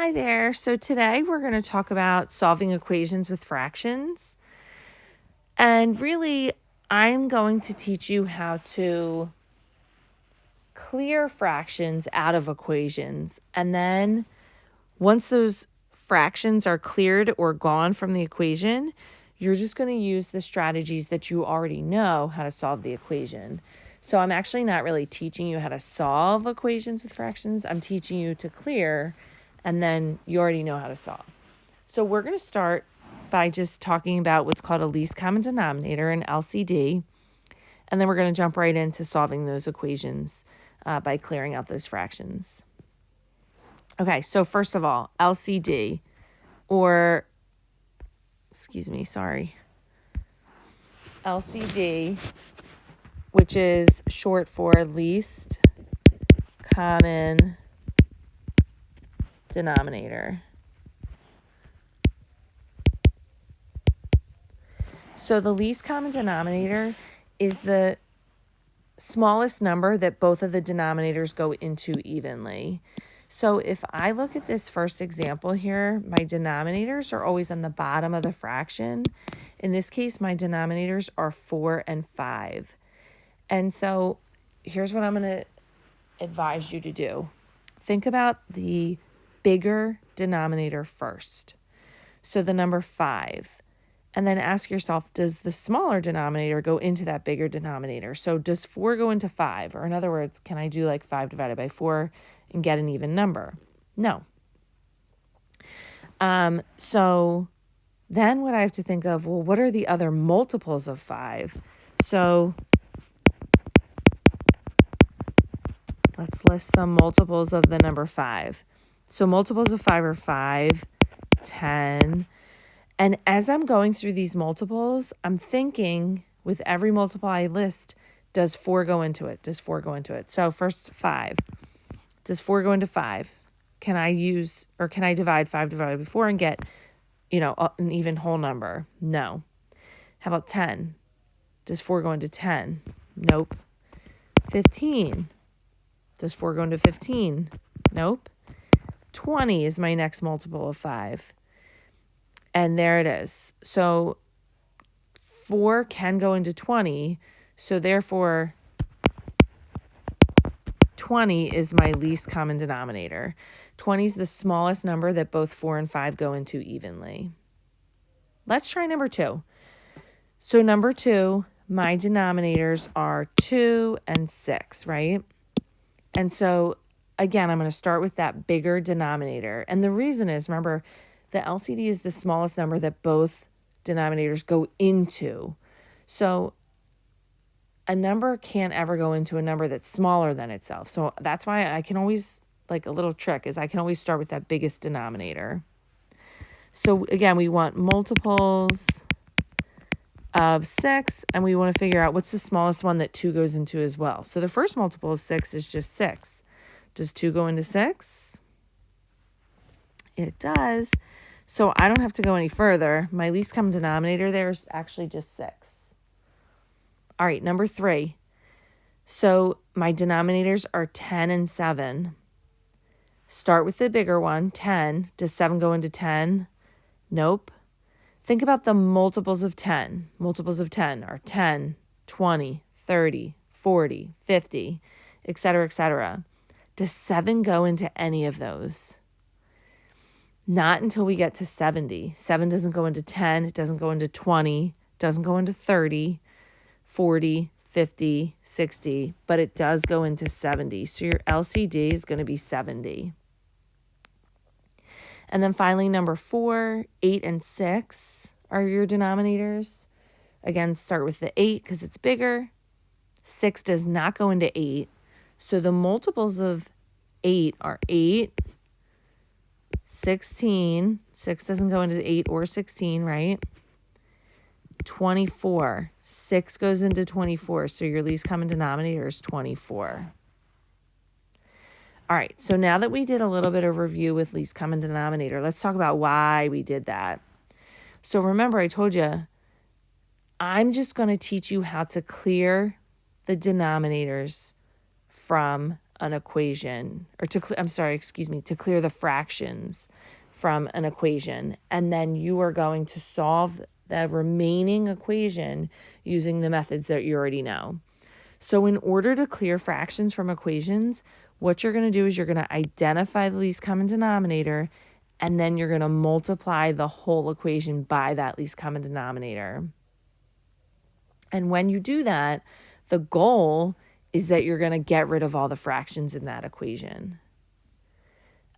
Hi there. So today we're going to talk about solving equations with fractions. And really, I'm going to teach you how to clear fractions out of equations. And then once those fractions are cleared or gone from the equation, you're just going to use the strategies that you already know how to solve the equation. So I'm actually not really teaching you how to solve equations with fractions. I'm teaching you to clear, and then you already know how to solve. So we're going to start by just talking about what's called a least common denominator, an LCD, and then we're going to jump right into solving those equations by clearing out those fractions. Okay, so first of all, LCD, LCD, which is short for least common denominator. So the least common denominator is the smallest number that both of the denominators go into evenly. So if I look at this first example here, my denominators are always on the bottom of the fraction. In this case, my denominators are 4 and 5. And so here's what I'm going to advise you to do. Think about the bigger denominator first. So the number 5. And then ask yourself, does the smaller denominator go into that bigger denominator? So does 4 go into 5? Or in other words, can I do like 5 divided by 4 and get an even number? No. So then what I have to think of, well, what are the other multiples of 5? So let's list some multiples of the number 5. So multiples of 5 are 5, 10. And as I'm going through these multiples, I'm thinking with every multiple I list, does 4 go into it? Does 4 go into it? So first 5. Does 4 go into 5? Can I divide 5 divided by 4 and get, an even whole number? No. How about 10? Does 4 go into 10? Nope. 15. Does 4 go into 15? Nope. 20 is my next multiple of 5. And there it is. So 4 can go into 20. So therefore, 20 is my least common denominator. 20 is the smallest number that both 4 and 5 go into evenly. Let's try number 2. So number 2, my denominators are 2 and 6, right? And so again, I'm going to start with that bigger denominator. And the reason is, remember, the LCD is the smallest number that both denominators go into. So a number can't ever go into a number that's smaller than itself. So that's why I can always, like a little trick is I can always start with that biggest denominator. So again, we want multiples of 6, and we want to figure out what's the smallest one that 2 goes into as well. So the first multiple of 6 is just 6. Does 2 go into 6? It does. So I don't have to go any further. My least common denominator there is actually just 6. All right, number 3. So my denominators are 10 and 7. Start with the bigger one, 10. Does 7 go into 10? Nope. Think about the multiples of 10. Multiples of 10 are 10, 20, 30, 40, 50, etc., etc. Does 7 go into any of those? Not until we get to 70. 7 doesn't go into 10. It doesn't go into 20. It doesn't go into 30, 40, 50, 60. But it does go into 70. So your LCD is going to be 70. And then finally, number 4, 8 and 6 are your denominators. Again, start with the 8 because it's bigger. 6 does not go into 8. So the multiples of 8 are 8, 16. 6 doesn't go into 8 or 16, right? 24. 6 goes into 24. So your least common denominator is 24. All right, so now that we did a little bit of review with least common denominator, let's talk about why we did that. So remember, I told you, I'm just going to teach you how to clear the denominators from an equation, or to clear the fractions from an equation. And then you are going to solve the remaining equation using the methods that you already know. So in order to clear fractions from equations, what you're going to do is you're going to identify the least common denominator, and then you're going to multiply the whole equation by that least common denominator. And when you do that, the goal is that you're going to get rid of all the fractions in that equation.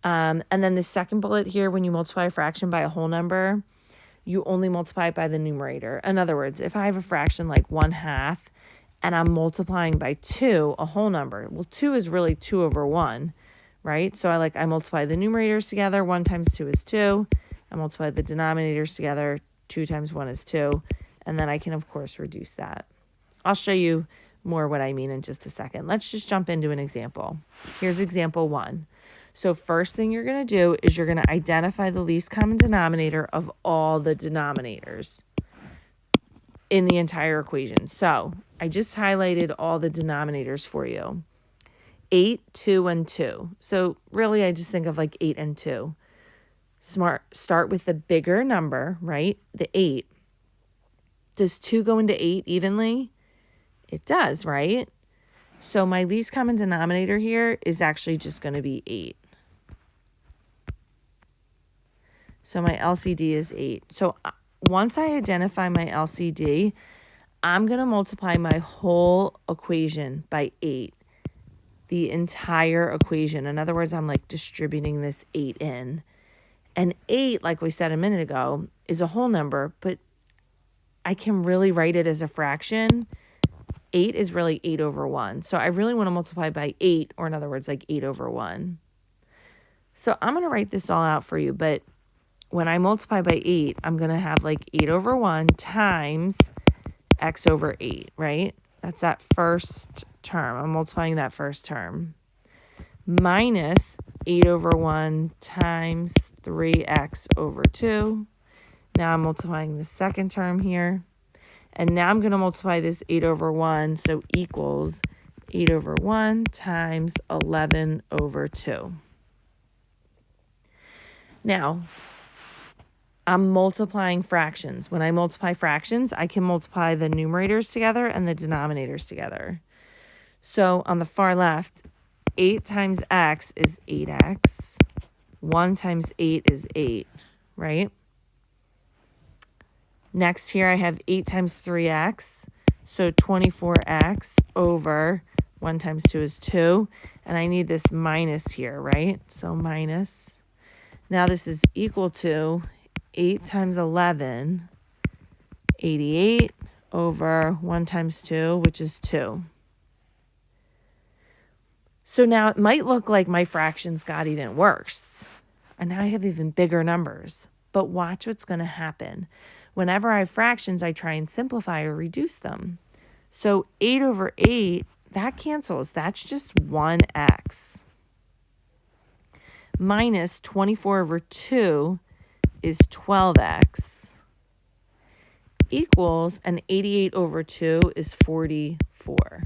And then the second bullet here, when you multiply a fraction by a whole number, you only multiply it by the numerator. In other words, if I have a fraction like 1/2 and I'm multiplying by 2, a whole number, well, 2 is really 2 over 1, right? So I multiply the numerators together. 1 times 2 is 2. I multiply the denominators together. 2 times 1 is 2. And then I can, of course, reduce that. I'll show you more what I mean in just a second. Let's just jump into an example. Here's example 1. So first thing you're going to do is you're going to identify the least common denominator of all the denominators in the entire equation. So I just highlighted all the denominators for you. 8, 2, and 2. So really I just think of like 8 and 2. Start with the bigger number, right? The 8. Does 2 go into 8 evenly? It does, right? So my least common denominator here is actually just going to be 8. So my LCD is 8. So once I identify my LCD, I'm going to multiply my whole equation by 8. The entire equation. In other words, I'm like distributing this 8 in. And 8, like we said a minute ago, is a whole number, but I can really write it as a fraction. 8 is really 8 over 1. So I really want to multiply by 8, or in other words, like 8 over 1. So I'm going to write this all out for you, but when I multiply by 8, I'm going to have like 8 over 1 times x over 8, right? That's that first term. I'm multiplying that first term. Minus 8 over 1 times 3x over 2. Now I'm multiplying the second term here. And now I'm going to multiply this 8 over 1, so equals 8 over 1 times 11 over 2. Now, I'm multiplying fractions. When I multiply fractions, I can multiply the numerators together and the denominators together. So on the far left, 8 times x is 8x. 1 times 8 is 8, right? Next here I have 8 times 3x, so 24x over 1 times 2 is 2. And I need this minus here, right? So minus. Now this is equal to 8 times 11, 88 over 1 times 2, which is 2. So now it might look like my fractions got even worse. And now I have even bigger numbers. But watch what's going to happen. Whenever I have fractions, I try and simplify or reduce them. So 8 over 8, that cancels. That's just 1x. Minus 24 over 2 is 12x. Equals, and 88 over 2 is 44.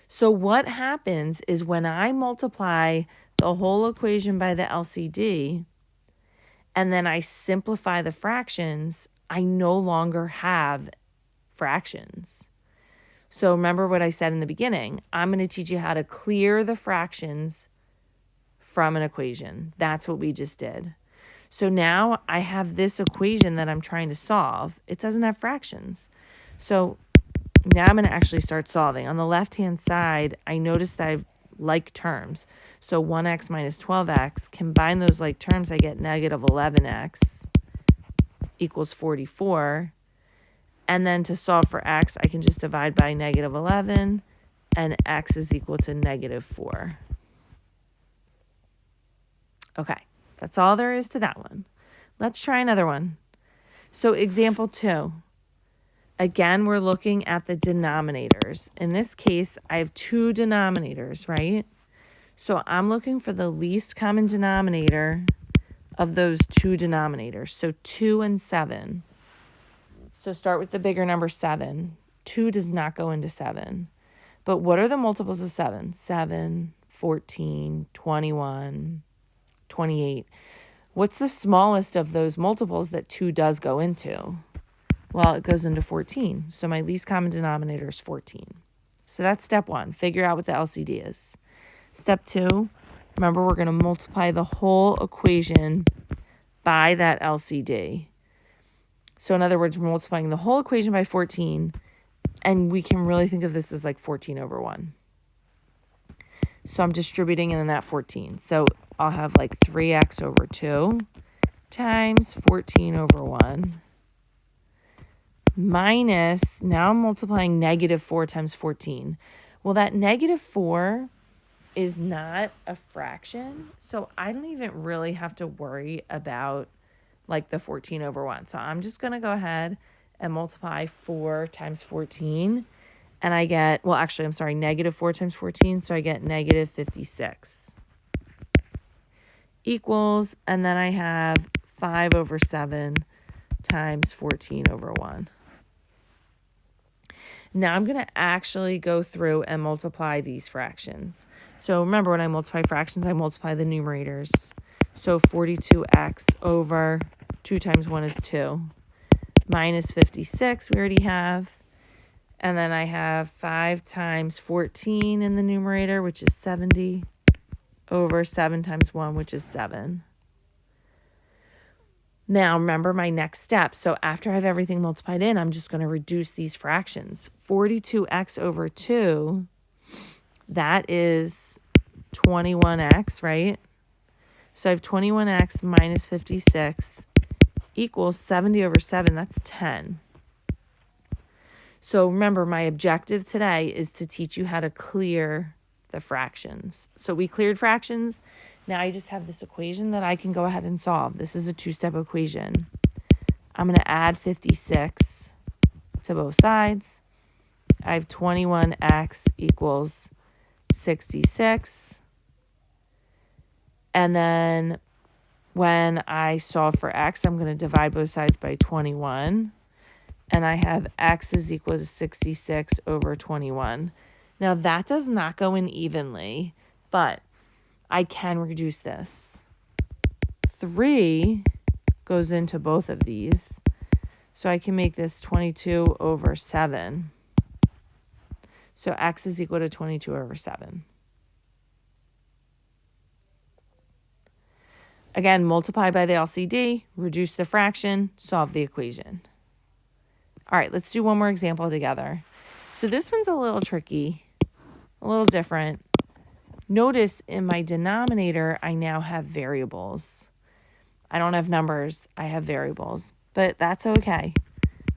So what happens is when I multiply the whole equation by the LCD, and then I simplify the fractions, I no longer have fractions. So remember what I said in the beginning. I'm going to teach you how to clear the fractions from an equation. That's what we just did. So now I have this equation that I'm trying to solve. It doesn't have fractions. So now I'm going to actually start solving. On the left-hand side, I noticed that I have like terms. So 1x minus 12x, combine those like terms, I get negative 11x equals 44. And then to solve for x, I can just divide by negative 11, and x is equal to negative 4. Okay, that's all there is to that one. Let's try another one. So example 2. Again, we're looking at the denominators. In this case, I have 2 denominators, right? So I'm looking for the least common denominator of those 2 denominators. So 2 and 7. So start with the bigger number 7. 2 does not go into 7. But what are the multiples of 7? 7, 14, 21, 28. What's the smallest of those multiples that 2 does go into? Well, it goes into 14. So my least common denominator is 14. So that's step 1. Figure out what the LCD is. Step 2, remember we're going to multiply the whole equation by that LCD. So in other words, we're multiplying the whole equation by 14, and we can really think of this as like 14 over 1. So I'm distributing in that 14. So I'll have like 3x over 2 times 14 over 1 minus, now I'm multiplying negative 4 times 14. Well, that negative 4 is not a fraction, so I don't even really have to worry about like the 14 over 1. So I'm just going to go ahead and multiply 4 times 14, and I get, well, actually, I'm sorry, negative 4 times 14, so I get negative 56 equals, and then I have 5 over 7 times 14 over 1. Now I'm going to actually go through and multiply these fractions. So remember, when I multiply fractions, I multiply the numerators. So 42x over 2 times 1 is 2 minus 56 we already have. And then I have 5 times 14 in the numerator, which is 70, over 7 times 1, which is 7. Now, remember my next step. So after I have everything multiplied in, I'm just going to reduce these fractions. 42x over 2, that is 21x, right? So I have 21x minus 56 equals 70 over 7. That's 10. So remember, my objective today is to teach you how to clear the fractions. So we cleared fractions. Now I just have this equation that I can go ahead and solve. This is a 2-step equation. I'm going to add 56 to both sides. I have 21x equals 66. And then when I solve for x, I'm going to divide both sides by 21. And I have x is equal to 66 over 21. Now that does not go in evenly, but I can reduce this. 3 goes into both of these. So I can make this 22 over 7. So x is equal to 22 over 7. Again, multiply by the LCD, reduce the fraction, solve the equation. All right, let's do one more example together. So this one's a little tricky, a little different. Notice in my denominator, I now have variables. I don't have numbers, I have variables, but that's okay.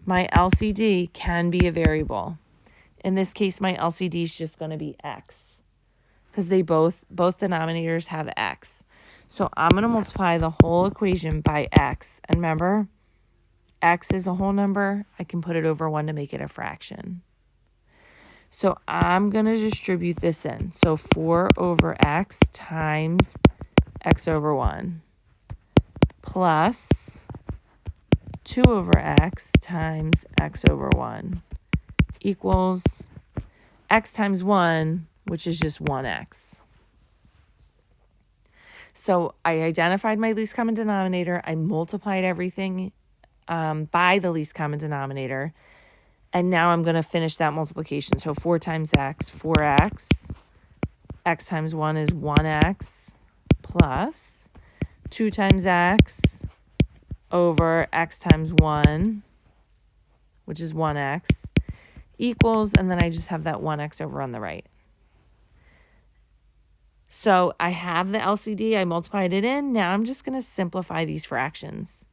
My LCD can be a variable. In this case, my LCD is just going to be x because they both denominators have x. So I'm going to multiply the whole equation by x. And remember, x is a whole number. I can put it over 1 to make it a fraction. So I'm going to distribute this in. So 4 over x times x over 1 plus 2 over x times x over 1 equals x times 1, which is just 1x. So I identified my least common denominator. I multiplied everything by the least common denominator. And now I'm going to finish that multiplication. So 4 times x, 4x. X times 1 is 1x plus 2 times x over x times 1, which is 1x, equals, and then I just have that 1x over on the right. So I have the LCD. I multiplied it in. Now I'm just going to simplify these fractions.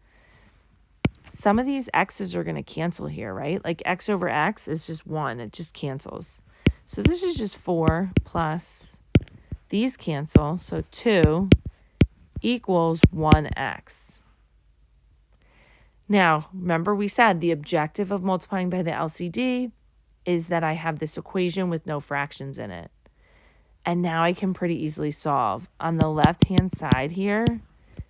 Some of these x's are going to cancel here, right? Like x over x is just 1. It just cancels. So this is just 4 plus these cancel. So 2 equals 1x. Now, remember we said the objective of multiplying by the LCD is that I have this equation with no fractions in it. And now I can pretty easily solve. On the left-hand side here,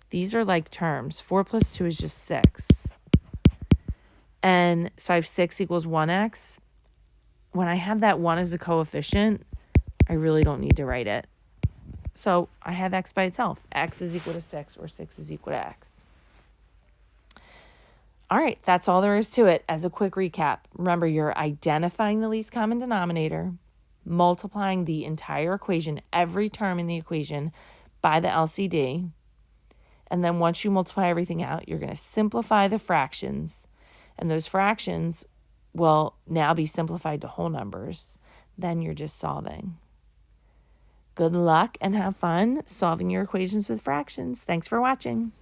these are like terms. 4 plus 2 is just 6. And so I have 6 equals 1x. when I have that 1 as a coefficient, I really don't need to write it. So I have x by itself. X is equal to 6 or 6 is equal to x. All right, that's all there is to it. As a quick recap, remember you're identifying the least common denominator, multiplying the entire equation, every term in the equation, by the LCD. And then once you multiply everything out, you're going to simplify the fractions. And those fractions will now be simplified to whole numbers. Then you're just solving. Good luck and have fun solving your equations with fractions. Thanks for watching.